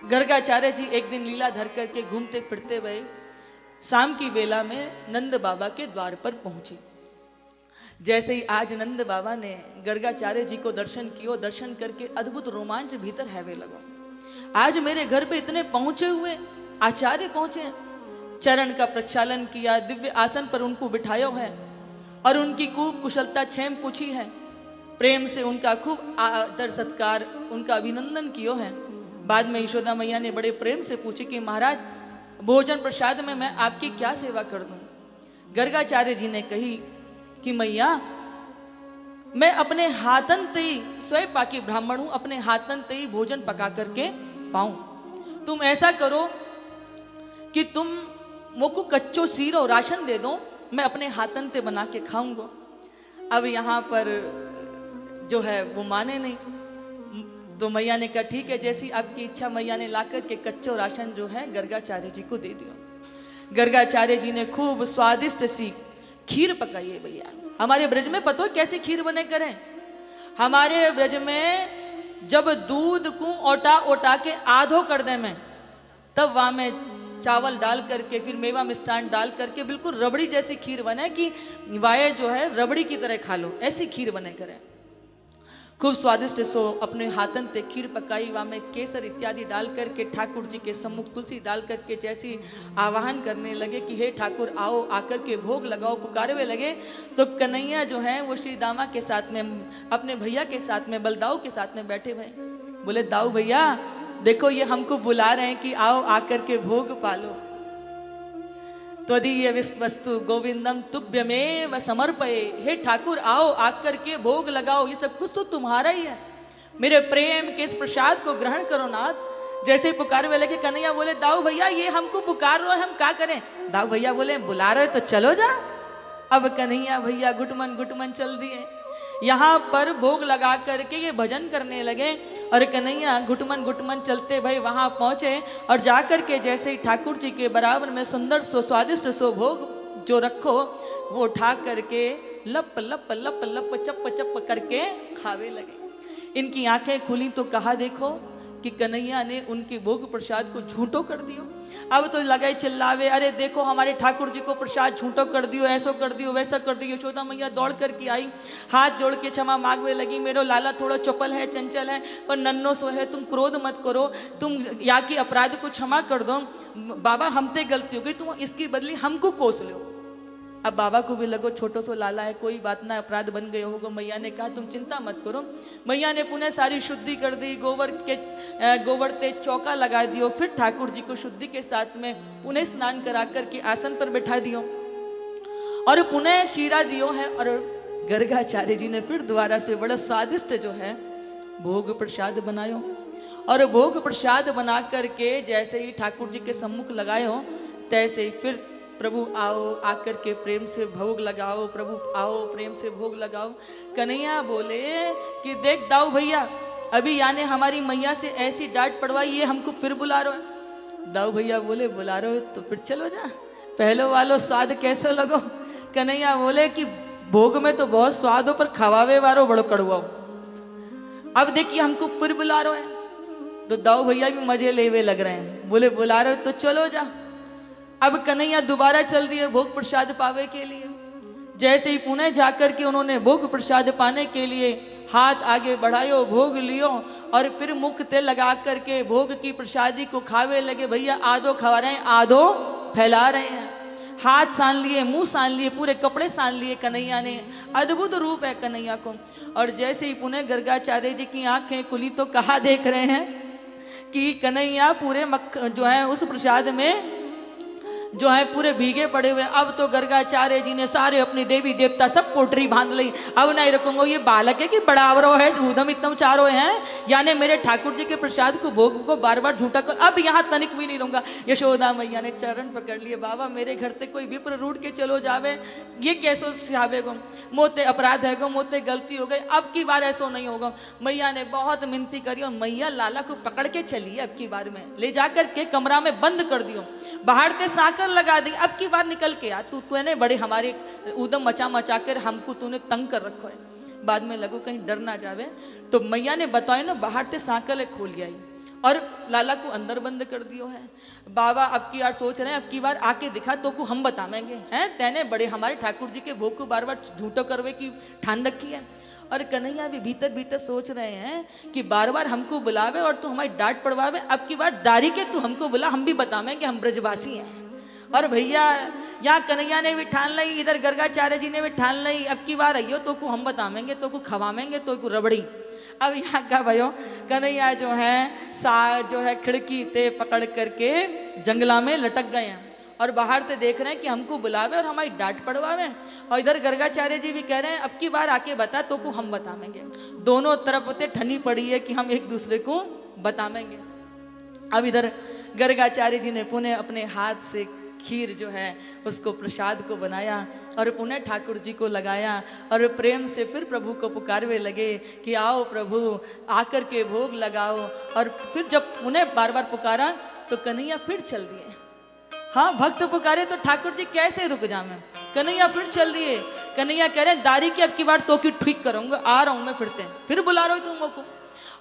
गर्गाचार्य जी एक दिन लीला धर करके घूमते फिरते हुए शाम की बेला में नंद बाबा के द्वार पर पहुंचे। जैसे ही आज नंद बाबा ने गर्गाचार्य जी को दर्शन किया, दर्शन करके अद्भुत रोमांच भीतर हैवे लगा। आज मेरे घर पे इतने पहुंचे हुए आचार्य पहुंचे हैं, चरण का प्रक्षालन किया, दिव्य आसन पर उनको बिठाया है और उनकी खूब कुशलता क्षेम पूछी है, प्रेम से उनका खूब आदर सत्कार, उनका अभिनंदन किया है। बाद में यशोदा मैया ने बड़े प्रेम से पूछे कि महाराज भोजन प्रसाद में मैं आपकी क्या सेवा कर दूं। गर्गाचार्य जी ने कही कि मैया मैं अपने हाथन ते स्वयं पाकी ब्राह्मण हूं, अपने हाथन ते भोजन पका करके पाऊं। तुम ऐसा करो कि तुम मुझको कच्चो सीर और राशन दे दो, मैं अपने हाथन ते बना के खाऊंगा। अब यहाँ पर जो है वो माने नहीं, तो मैया ने कहा ठीक है, जैसी आपकी इच्छा। मैया ने लाकर के कच्चो राशन जो है गर्गाचार्य जी को दे दिया। गर्गाचार्य जी ने खूब स्वादिष्ट सी खीर पकाई है। भैया हमारे ब्रज में पता कैसे खीर बने करें, हमारे ब्रज में जब दूध को ओटा ओटा के आधो कर दे में, तब वहां में चावल डाल करके फिर मेवा मिष्ठान डाल करके बिल्कुल रबड़ी जैसी खीर बने कि वाये जो है रबड़ी की तरह खा लो, ऐसी खीर बने करें। खूब स्वादिष्ट सो अपने हाथन ते खीर पकाई, वहाँ में केसर इत्यादि डाल करके ठाकुर जी के सम्मुख तुलसी डाल करके जैसी आवाहन करने लगे कि हे ठाकुर आओ, आकर के भोग लगाओ, पुकारे हुए लगे। तो कन्हैया जो है वो श्री दामा के साथ में, अपने भैया के साथ में, बलदाऊ के साथ में बैठे हुए, बोले दाऊ भैया देखो ये हमको बुला रहे हैं कि आओ आकर के भोग पालो। त्वदीय वस्तु गोविंदम तुभ्यमेव समर्पये, हे ठाकुर आओ आकर के भोग लगाओ, ये सब कुछ तो तुम्हारा ही है, मेरे प्रेम के इस प्रसाद को ग्रहण करो नाथ। जैसे पुकार वाले के कन्हैया बोले दाऊ भैया ये हमको पुकार रहे, हम क्या करें। दाऊ भैया बोले बुला रहे तो चलो जा। अब कन्हैया भैया गुटमन गुटमन चल दिए, यहाँ पर भोग लगा करके ये भजन करने लगे और कन्हैया घुटमन घुटमन चलते भाई वहाँ पहुँचे और जाकर के जैसे ही ठाकुर जी के बराबर में सुंदर सो स्वादिष्ट सो भोग जो रखो वो उठा करके लप लप लप लप चप चप करके खावे लगे। इनकी आंखें खुली तो कहा देखो कि कन्हैया ने उनके भोग प्रसाद को झूठो कर दियो। अब तो लगे चिल्लावे, अरे देखो हमारे ठाकुर जी को प्रसाद झूठो कर दियो, ऐसो कर दियो, वैसा कर दियो। यशोदा मैया दौड़ करके आई, हाथ जोड़ के क्षमा मांगवे लगी, मेरो लाला थोड़ा चपल है, चंचल है, पर नन्नो सो है, तुम क्रोध मत करो, तुम या कि अपराध को क्षमा कर दो। बाबा हमते गलती हो गई, तुम इसकी बदली हमको कोस लो। अब बाबा को भी लगो छोटो सो लाला है, कोई बात ना, अपराध बन गए होगा। मैया ने कहा तुम चिंता मत करो। मैया ने पुनः सारी शुद्धि कर दी, गोबर ते चौका लगा दियो, फिर ठाकुर जी को शुद्धि के साथ में पुनः स्नान करा करके आसन पर बैठा दियो और पुनः शीरा दियो है। और गर्गाचार्य जी ने फिर दोबारा से बड़ा स्वादिष्ट जो है भोग प्रसाद बनायो और भोग प्रसाद बना करके जैसे ही ठाकुर जी के सम्मुख लगायो, तैसे ही फिर प्रभु आओ आकर के प्रेम से भोग लगाओ, प्रभु आओ प्रेम से भोग लगाओ। कन्हैया बोले कि देख दाऊ भैया अभी याने हमारी मैया से ऐसी डांट पड़वाई, ये हमको फिर बुला रहे हो। दाऊ भैया बोले बुला रहे हो तो फिर चलो जा, पहलो वालो स्वाद कैसे लगो। कन्हैया बोले कि भोग में तो बहुत स्वाद हो पर खवावे वारो बड़ो कड़ुआ। अब देखिए हमको फिर बुला रहे हैं, तो दाऊ भैया भी मजे लेवे लग रहे हैं, बोले बुला रहे हो तो चलो जा। अब कन्हैया दोबारा चल दिए भोग प्रसाद पावे के लिए। जैसे ही पुणे जाकर के उन्होंने भोग प्रसाद पाने के लिए हाथ आगे बढ़ायो, भोग लियो और फिर मुख तेल लगा करके भोग की प्रसादी को खावे लगे। भैया आधो खा रहे हैं, आधो फैला रहे हैं, हाथ सान लिए, मुंह सान लिए, पूरे कपड़े सान लिए कन्हैया ने। अद्भुत रूप है कन्हैया को। और जैसे ही पुणे गर्गाचार्य जी की आंखें खुली तो कहा देख रहे हैं कि कन्हैया पूरे जो है उस प्रसाद में जो है पूरे भीगे पड़े हुए। अब तो गर्गाचार्य जी ने सारे अपनी देवी देवता सब पोटरी बांध ली। अब नहीं रखूंगा, ये बालक है कि बड़ावरो है, उधम इतम चारो हैं, यानी मेरे ठाकुर जी के प्रसाद को भोग को बार बार झूठा कर, अब यहाँ तनिक भी नहीं रहूंगा। यशोदा मैया ने चरण पकड़ लिए, बाबा मेरे घर से कोई विप्र रूट के चलो जावे, ये कैसो सिहावे गो, मोते अपराध है गो, मोते गलती हो गई, अब की बार ऐसो नहीं होगा। मैया ने बहुत मिनती करी और मैया लाला को पकड़ के चली, अब की बार में ले जाकर के कमरा में बंद कर दियो, बाहर से साकर लगा दी, अब की बार निकल के आ, तूने बड़े हमारे उदम मचा मचा कर हमको तूने तंग कर रखो है, बाद में लगो कहीं डर ना जावे। तो मैया ने बताया ना, बाहर से सांकल खोल आई और लाला को अंदर बंद कर दियो है। बाबा अब की बार सोच रहे हैं, अब की बार आके दिखा तो को हम बतावेंगे हैं, तेने बड़े हमारे ठाकुर जी के भोग को बार बार झूठो करवे की ठान रखी है। और कन्हैया भी भीतर भीतर सोच रहे हैं कि बार बार हमको बुलावे और तू हमारी डांट पड़वावे, अब की बार दारी के तू हमको बुला, हम भी बतावेंगे हम ब्रजवासी हैं। और भैया यहाँ कन्हैया ने भी ठान ली, इधर गर्गाचार्य जी ने भी ठान ली, अब की बार आइयो तो को हम बतावेंगे, तो को खवावेंगे, तो को रबड़ी। अब यहाँ का भयो कन्हैया जो है खिड़की ते पकड़ करके जंगला में लटक गए हैं और बाहर से देख रहे हैं कि हमको बुलावे और हमारी डांट पड़वावे। और इधर गर्गाचार्य जी भी कह रहे हैं अब की बार आके बता तो को हम बतावेंगे। दोनों तरफ होते ठनी पड़ी है कि हम एक दूसरे को बतावेंगे। अब इधर गर्गाचार्य जी ने पुनः अपने हाथ से खीर जो है उसको प्रसाद को बनाया और पुनः ठाकुर जी को लगाया और प्रेम से फिर प्रभु को पुकारवे लगे कि आओ प्रभु आकर के भोग लगाओ। और फिर जब उन्हें बार बार पुकारा तो कन्हैया फिर चल दिए। हाँ, भक्त पुकारे तो ठाकुर जी कैसे रुक जावे, कन्हैया फिर चल दिए। कन्हैया कह रहे हैं दारी की अब की बार तो की ठीक करूंगा, आ रहा हूं मैं फिर बुला रहा हूं तुम को।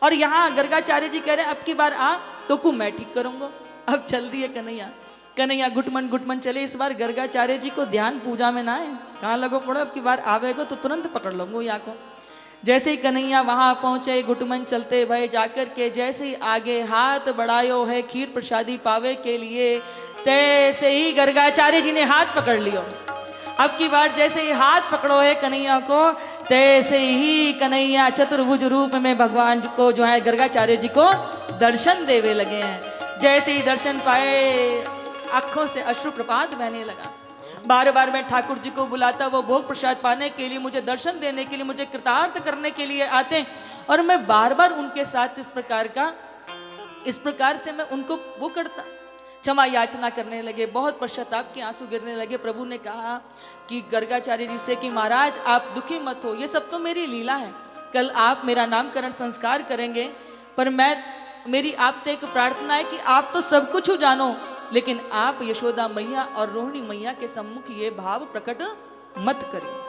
और यहाँ गर्गाचार्य जी कह रहे हैं अब की बार आ तो को मैं ठीक करूंगा। अब चल दिए कन्हैया गुटमन चले। इस बार गर्गाचार्य जी को ध्यान पूजा में ना है, कहाँ लगो पड़ो, अब की बार आवेगो तो तुरंत पकड़ लूंगो यहाँ को। जैसे ही कन्हैया वहां पहुंचे गुटमन चलते भय जाकर के जैसे ही आगे हाथ बढ़ायो है खीर प्रसादी पावे के लिए, तैसे ही गर्गाचार्य जी ने हाथ पकड़ लियो। अब की बार जैसे ही हाथ पकड़ो है कन्हैया को, तैसे ही कन्हैया चतुर्भुज रूप में भगवान को जो है गर्गाचार्य जी को दर्शन देवे लगे हैं। जैसे ही दर्शन पाए आंखों से अश्रुप्रपात बहने लगा। बार बार मैं ठाकुर जी को बुलाता, वो भोग प्रसाद पाने के लिए, मुझे दर्शन देने के लिए, मुझे कृतार्थ करने के लिए आते और मैं बार बार उनके साथ इस प्रकार से मैं उनको वो करता। क्षमा याचना करने लगे, बहुत पश्चाताप के आंसू गिरने लगे। प्रभु ने कहा कि गर्गाचार्य जी से कि महाराज आप दुखी मत हो, ये सब तो मेरी लीला है। कल आप मेरा नामकरण संस्कार करेंगे, पर मेरी आपसे एक प्रार्थना है कि आप तो सब कुछ हो जानो, लेकिन आप यशोदा मैया और रोहिणी मैया के सम्मुख ये भाव प्रकट मत करिए।